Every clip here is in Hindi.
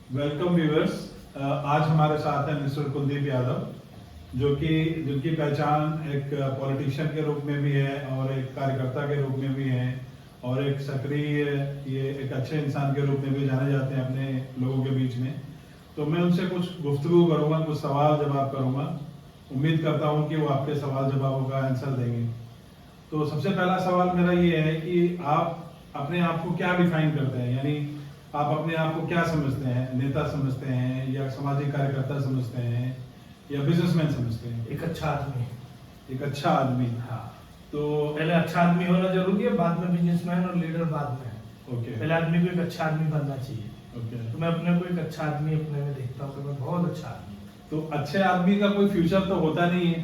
Welcome viewers. आज हमारे साथ हैं मिस्टर कुलदीप यादव, जो कि जिनकी पहचान एक पॉलिटिशियन के रूप में भी है और एक कार्यकर्ता के रूप में भी है और एक सक्रिय ये एक अच्छे इंसान के रूप में भी जाने जाते हैं अपने लोगों के बीच में। तो मैं उनसे कुछ गुफ्तगू करूंगा, कुछ सवाल जवाब करूंगा। उम्मीद करता हूं कि वो आपके सवाल जवाबों का आंसर देंगे। तो सबसे पहला सवाल मेरा ये है कि आप अपने आप को क्या डिफाइन करते हैं, यानी आप अपने आप को क्या समझते हैं? नेता समझते हैं या सामाजिक कार्यकर्ता समझते हैं या बिजनेसमैन समझते हैं? एक अच्छा आदमी। एक अच्छा आदमी। हाँ, तो पहले अच्छा आदमी होना जरूरी है, बाद में बिजनेसमैन और लीडर बाद में है। ओके पहले आदमी को एक अच्छा आदमी बनना चाहिए। ओके। तो मैं अपने को एक अच्छा आदमी अपने में देखता हूँ कि मैं बहुत अच्छा आदमी हूँ। तो अच्छे आदमी का कोई फ्यूचर तो होता नहीं है।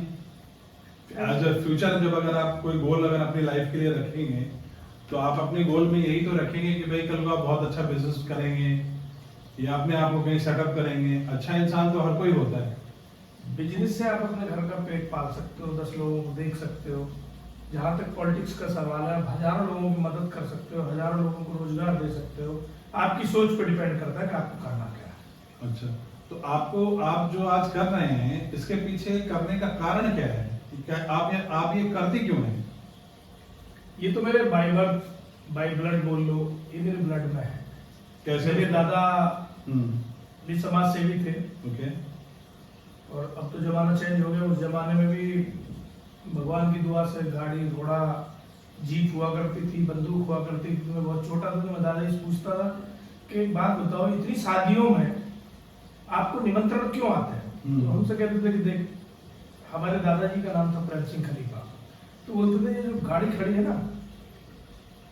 एज अ फ्यूचर जब अगर आप कोई गोल अगर अपनी लाइफ के लिए रखेंगे तो आप अपने गोल में यही तो रखेंगे कि भाई कल को आप बहुत अच्छा बिजनेस करेंगे या अपने आप को कहीं सेटअप करेंगे। अच्छा इंसान तो हर कोई होता है। बिजनेस से आप अपने घर का पेट पाल सकते हो, 10 लोगों को देख सकते हो। जहाँ तक पॉलिटिक्स का सवाल है, आप हजारों लोगों की मदद कर सकते हो, हजारों लोगों को रोजगार दे सकते हो। आपकी सोच पर डिपेंड करता है कि आपको करना क्या है। अच्छा, तो आप जो आज कर रहे हैं इसके पीछे करने का कारण क्या है? क्या आप ये करते क्यों हैं? ये तो मेरे बाय बर्थ, बाय ब्लड बोल लो, ये मेरे ब्लड में है। कैसे? मेरे दादा हम्म। भी समाज सेवी थे ओके। और अब तो जमाना चेंज हो गया। उस जमाने में भी भगवान की दुआ से गाड़ी घोड़ा जीप हुआ करती थी, बंदूक हुआ करती थी। मैं बहुत छोटा था तो मैं दादाजी से पूछता था कि एक बात बताओ, इतनी शादियों में आपको निमंत्रण क्यों आते हैं? तो हमसे कहते थे कि देख, हमारे दादाजी का नाम था प्रेम सिंह खलीफा। तो बोलते थे ये जो गाड़ी खड़ी है ना,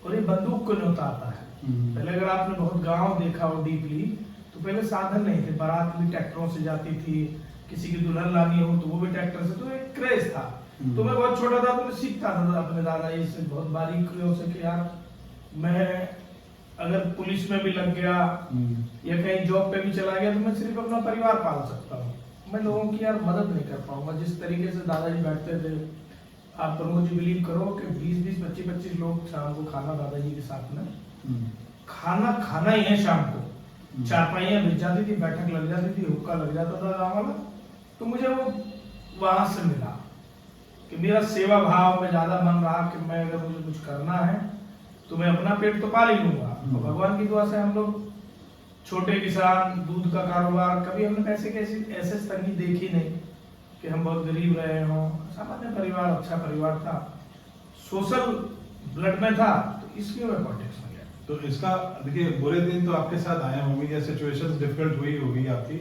और ये बंदूक को न्योता आता है। पहले अगर आपने बहुत गांव देखा हो डीपली, तो पहले साधन नहीं थे, बारात भी ट्रैक्टरों से जाती थी, किसी की दुल्हन लानी हो तो वो भी ट्रैक्टर से। तो एक क्रेज था। तो मैं बहुत छोटा था तो मैं सीखता था अपने दादाजी से बहुत बारीकियों से कि यार मैं अगर पुलिस में भी लग गया या कहीं जॉब पे भी चला गया तो मैं सिर्फ अपना परिवार पाल सकता हूँ, मैं लोगों की यार मदद नहीं कर पाऊंगा। जिस तरीके से दादाजी बैठते थे, आप मुझे बिलीव करो कि 20-20, 25-25 लोग शाम को खाना दादाजी के साथ में खाना ही है। शाम को चारपाइयां बिछ जाती थी, बैठक लग जाती थी, हुक्का लग जाता था गाँव वाला। तो मुझे वो वहां से मिला कि मेरा सेवा भाव में ज्यादा मन रहा कि मैं अगर मुझे कुछ करना है तो मैं अपना पेट तो पाल ही लूंगा। और भगवान की दुआ से हम लोग छोटे किसान, दूध का कारोबार, कभी हमने पैसे के ऐसे तंगी देखी नहीं कि हम बहुत गरीब रहे हों। सामान्य परिवार, अच्छा परिवार था, सोशल ब्लड में था, तो इसलिए मैं पॉलिटिक्स में गया। तो इसका देखिए, बुरे दिन तो आपके साथ आए होंगे या सिचुएशंस डिफिकल्ट हुई होगी, आपकी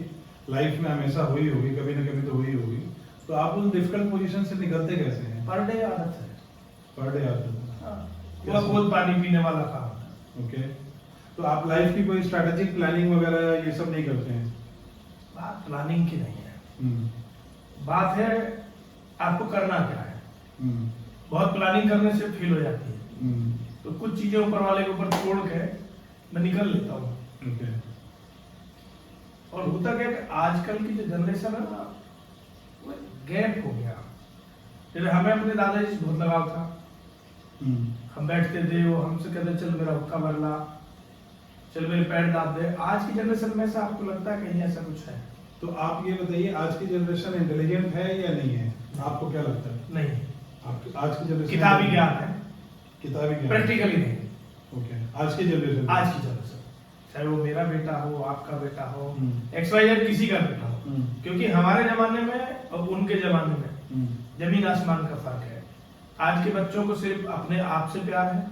लाइफ में हमेशा हुई होगी, कभी ना कभी तो हुई होगी। तो आप उस डिफिकल्ट पोजीशन से निकलते कैसे हैं? पर डे आदत है। पर डे आदत है। वो बहुत पानी पीने वाला काम है। ओके। तो आप लाइफ की कोई स्ट्रेटेजिक प्लानिंग वगैरह ये सब नहीं करते हैं? बात प्लानिंग की नहीं है, बात है आपको करना क्या है। बहुत प्लानिंग करने से फेल हो जाती है। तो कुछ चीजें ऊपर वाले के ऊपर छोड़ के मैं निकल लेता हूँ। ओके। और होता क्या कि आजकल की जो जनरेशन है ना, वो गैप हो गया। जैसे हमें अपने दादाजी से बहुत लगाव था। हम बैठते थे, वो हमसे कहते चल मेरा हुक्का भर ला, चल मेरे पैर दाब दे। आज की जनरेशन में से आपको लगता है कहीं ऐसा कुछ है? तो आप ये बताइए, आज की जनरेशन इंटेलिजेंट है या नहीं है? आपको क्या लगता है? नहीं। आज की जनरेशन किताबी ज्ञान है, किताबी ज्ञान, प्रैक्टिकली नहीं। ओके। आज की जनरेशन चाहे वो मेरा बेटा हो, आपका बेटा हो, XYZ किसी का बेटा हो, क्योंकि हमारे जमाने में और उनके जमाने में जमीन आसमान का फर्क है। आज के बच्चों को सिर्फ अपने आप से प्यार है।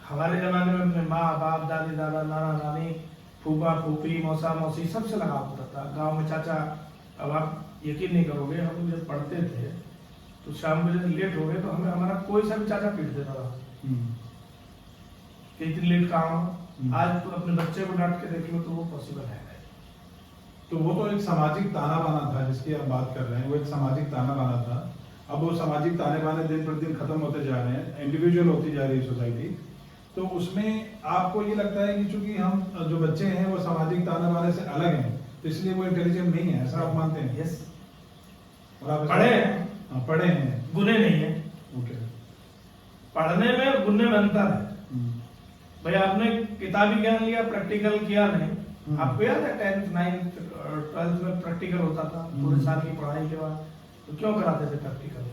हमारे जमाने में अपने माँ बाप, दादी दादा, नाना नानी, फूफा फूफी, मौसा मौसी सबसे लगाव होता था। गांव में चाचा, अब आप यकीन नहीं करोगे, हम जब पढ़ते थे तो शाम को जब लेट हो गए तो हमें हमारा कोई सा भी चाचा पीट देता था कि इतनी लेट कहाँ हो। आज तो अपने बच्चे को डांट के देख लो तो वो पॉसिबल है। तो वो तो एक सामाजिक ताना बाना था जिसकी आप बात कर रहे हैं, वो एक सामाजिक ताना बाना था। अब वो सामाजिक ताने बाने दिन प्रतिदिन खत्म होते जा रहे हैं, इंडिविजुअल होती जा रही है सोसाइटी। तो उसमें आपको ये लगता है कि चूंकि हम जो बच्चे हैं वो सामाजिक ताने बाने से अलग हैं, तो इसलिए वो इंटेलिजेंट नहीं है, ऐसा आप मानते हैं? यस। और आप पढ़े हैं? हाँ, पढ़े हैं, गुने नहीं है। ओके। पढ़ने में गुने में अंतर है। भाई आपने किताबी ज्ञान लिया, प्रैक्टिकल किया नहीं, आपको याद है 10th 9th 12th में प्रैक्टिकल होता था पूरे साल की पढ़ाई के बाद, तो क्यों कराते थे प्रैक्टिकल?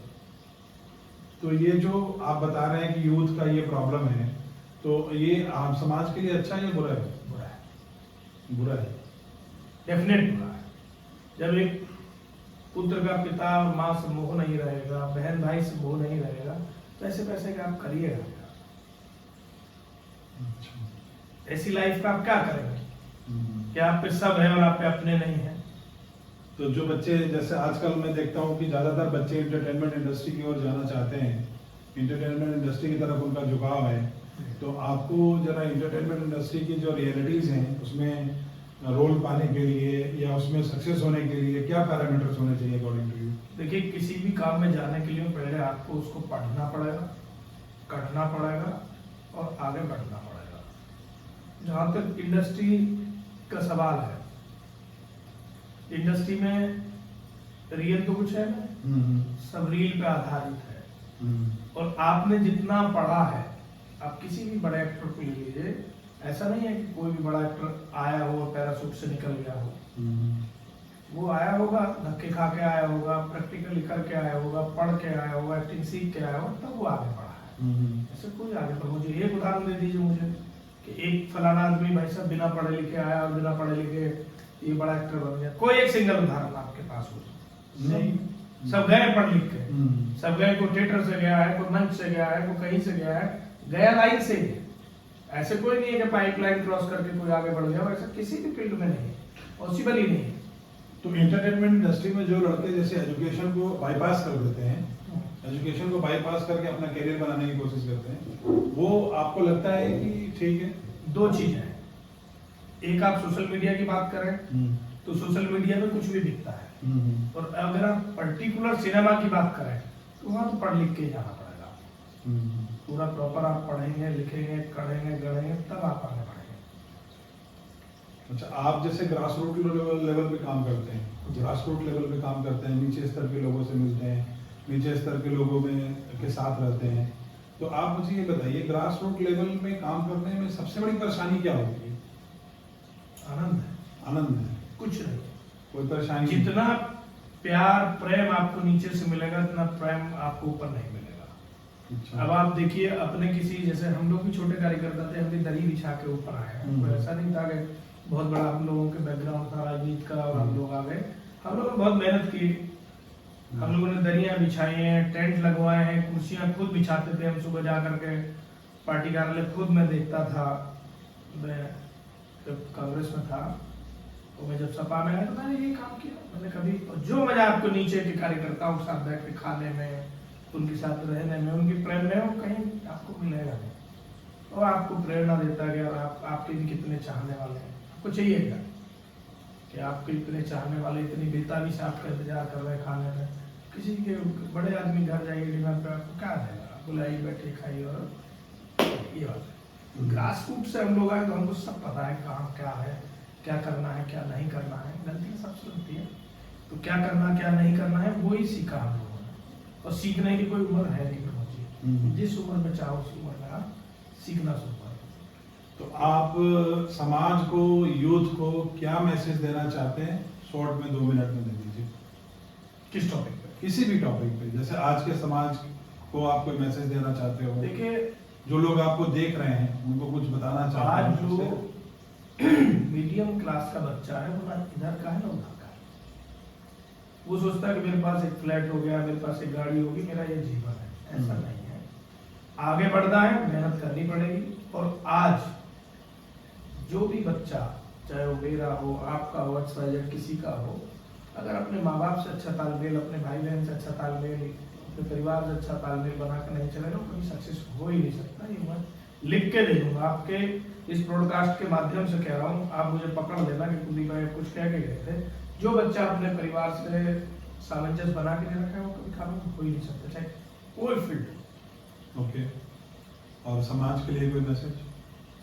तो ये जो आप बता रहे हैं कि यूथ का ये प्रॉब्लम है, तो ये आम समाज के लिए अच्छा है या बुरा है? बुरा है, बुरा है। डेफिनेट बुरा है। जब एक पुत्र का पिता और माँ से मोह नहीं रहेगा, बहन भाई से मोह नहीं रहेगा, तो ऐसे पैसे का आप करिएगा क्या? अच्छा। ऐसी लाइफ का आप क्या करेंगे? क्या आप पे सब है और आप पे अपने नहीं है? तो जो बच्चे, जैसे आजकल मैं देखता हूँ कि ज्यादातर बच्चे इंटरटेनमेंट इंडस्ट्री की ओर जाना चाहते हैं, इंटरटेनमेंट इंडस्ट्री की तरफ उनका झुकाव है, तो आपको जरा इंटरटेनमेंट इंडस्ट्री की जो रियलिटीज हैं उसमें रोल पाने के लिए या उसमें सक्सेस होने के लिए क्या पैरामीटर्स होने चाहिए अकॉर्डिंग टू यू? देखिए, किसी भी काम में जाने के लिए पहले आपको उसको पढ़ना पड़ेगा, करना पड़ेगा और आगे बढ़ना पड़ेगा। जहाँ तक इंडस्ट्री का सवाल है, इंडस्ट्री में रियल तो कुछ है ना, सब रील पे आधारित है। और आपने जितना पढ़ा है, आप किसी भी बड़े एक्टर को ले लीजिए, ऐसा नहीं है कि कोई भी बड़ा एक्टर आया हो और पैराशूट से निकल गया हो। वो आया होगा, धक्के खा के आया होगा, प्रैक्टिकल करके आया होगा, पढ़ के आया होगा, एक्टिंग सीख के आया होगा, तब वो आगे बढ़ा है। ऐसे कोई आगे बढ़, मुझे एक उदाहरण दे दीजिए मुझे कि एक फलाना आदमी भाई साहब बिना पढ़े लिखे आया और बिना पढ़े लिखे ये बड़ा एक्टर बन गया। कोई एक सिंगल उदाहरण आपके पास हो? नहीं, सब गए पढ़ लिख के, सब गए, कोई थिएटर से गया है, कोई मंच से गया है, कोई कहीं से गया है, गया लाइन से ही। ऐसे कोई नहीं है कि पाइपलाइन क्रॉस करके कोई आगे बढ़ गया, ऐसा किसी भी फील्ड में नहीं है, पॉसिबल ही नहीं है। तो एंटरटेनमेंट इंडस्ट्री में जो लड़के जैसे एजुकेशन को बाईपास कर देते हैं, एजुकेशन को बाईपास करके अपना करियर बनाने की कोशिश करते हैं, वो आपको लगता है कि ठीक है? दो चीज है, एक आप सोशल मीडिया की बात करें तो सोशल मीडिया में कुछ भी दिखता है, और अगर आप पर्टिकुलर सिनेमा की बात करें तो वहां तो पढ़ लिख के ही जाना पड़ेगा। पूरा प्रॉपर आप पढ़ेंगे, लिखेंगे, करेंगे, गढ़ेंगे, तब आप आगे बढ़ेंगे। अच्छा, आप जैसे ग्रास रूट लेवल पे काम करते हैं, ग्रास रूट लेवल पे काम करते हैं, नीचे स्तर के लोगों से मिलते हैं, नीचे स्तर के लोगों में के साथ रहते हैं, तो आप मुझे ये बताइए ग्रास रूट लेवल में काम करने में सबसे बड़ी परेशानी क्या होती है? आनंद है। आनंद है, कुछ नहीं, कोई परेशानी? जितना प्यार प्रेम आपको नीचे से मिलेगा, इतना प्रेम आपको ऊपर नहीं मिलेगा। अच्छा। अब आप देखिए, अपने किसी, जैसे हम लोग भी छोटे कार्यकर्ता थे, हम भी दरी बिछा के ऊपर आए हैं, तो ऐसा नहीं था कि बहुत बड़ा हम लोगों के बैकग्राउंड था राजनीति का और हम लोग आ गए। हम लोगों ने बहुत मेहनत की, हम लोगों ने दरियां बिछाई हैं, टेंट लगवाए हैं, कुर्सियां खुद बिछाते थे हम, सुबह जा करके पार्टी कार्यालय खुद मैं देखता था। मैं जब कांग्रेस में था, तो मैं जब सपा में आया तो मैंने ये काम किया। मैंने कभी, जो मजा आपको नीचे के कार्यकर्ताओं के साथ बैठ के खाने में, उनके साथ रहने में, उनकी प्रेम में, वो कहीं आपको मिलेगा नहीं। और आपको प्रेरणा देता है कि यार आपके भी कितने चाहने वाले हैं, आपको चाहिए क्या कि आपके इतने चाहने वाले इतनी बेताबी से आपका इंतजार कर रहे हैं खाने में। किसी के बड़े आदमी घर जाइए डिनर पे, आपको क्या देगा, बुलाइए, बैठे, खाइए, और ये बात है। ग्रास रूट से हम लोग आए तो हमको सब पता है कहाँ क्या है, क्या करना है, क्या नहीं करना है। गलती सबसे होती है, तो क्या करना क्या नहीं करना है वही सीखा हम लोगों ने। और सीखने की कोई उम्र है नहीं पहुंची, जिस उम्र में चाहो उस उम्र में आप सीखना शुरू करो। तो आप समाज को, यूथ को क्या मैसेज देना चाहते हैं? शॉर्ट में 2 मिनट में दे दीजिए। किस टॉपिक पे? किसी भी टॉपिक पे, जैसे आज के समाज को आप कोई मैसेज देना चाहते हो, देखिए, जो लोग आपको देख रहे हैं उनको कुछ बताना चाहते हैं। आज जो मीडियम क्लास का बच्चा है, वो ना इधर का है ना उधर का है। वो सोचता है कि मेरे पास एक फ्लैट हो गया, मेरे पास एक गाड़ी होगी, मेरा ये जीवन है। ऐसा नहीं है, आगे बढ़ना है, मेहनत करनी पड़ेगी। और आज जो भी बच्चा, चाहे वो मेरा हो, आपका हो, XYZ किसी का हो, अगर अपने माँ बाप से अच्छा तालमेल, अपने भाई बहन से अच्छा तालमेल, अपने परिवार से अच्छा तालमेल बना कर नहीं चलेगा, कभी सक्सेस हो ही नहीं सकता। ये मैं लिख के दे दूंगा आपके इस ब्रॉडकास्ट के माध्यम से कह रहा हूँ, आप मुझे पकड़ लेना कि कुलदीप भाई कुछ कह के गए थे। जो बच्चा अपने परिवार से सामंजस्य बना के नहीं रखा है, वो कभी कामयाब हो ही नहीं सकता, चाहे कोई फील्ड। ओके, और समाज के लिए कोई मैसेज?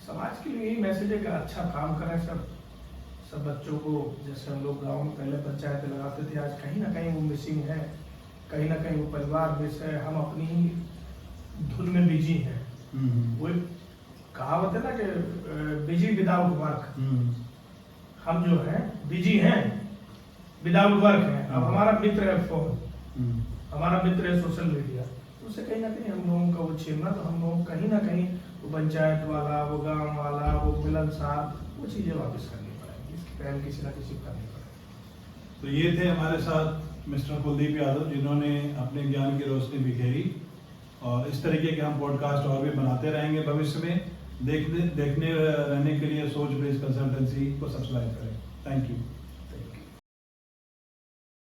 समाज के लिए यही मैसेज है कि अच्छा काम करें सब बच्चों को। जैसे हम लोग गाँव में पहले पंचायत लगाते थे, आज कहीं ना कहीं वो मिसिंग है, कहीं ना कहीं वो परिवार मिस है, हम अपनी ही धुन में बिजी हैं। वो कहावत है ना कि बिजी विदाउट वर्क, हम जो है बिजी हैं, विदाउट वर्क हैं। अब हमारा मित्र है फोन, हमारा मित्र है सोशल मीडिया, तो उससे कहीं ना कहीं हम लोगों का वो छीनना, तो हम लोग कहीं ना कहीं वो पंचायत वाला, वो गांव वाला, वो मिलनसार, वो चीजें वापस करनी पड़ेंगी, इसकी पहल किसी ना किसी को करनी पड़ेगी। तो ये थे हमारे साथ मिस्टर कुलदीप यादव, जिन्होंने अपने ज्ञान की रोशनी बिखेरी, और इस तरीके के हम पॉडकास्ट और भी बनाते रहेंगे भविष्य में। देखने रहने के लिए सोच बेस्ड कंसल्टेंसी को सब्सक्राइब करें। Thank you.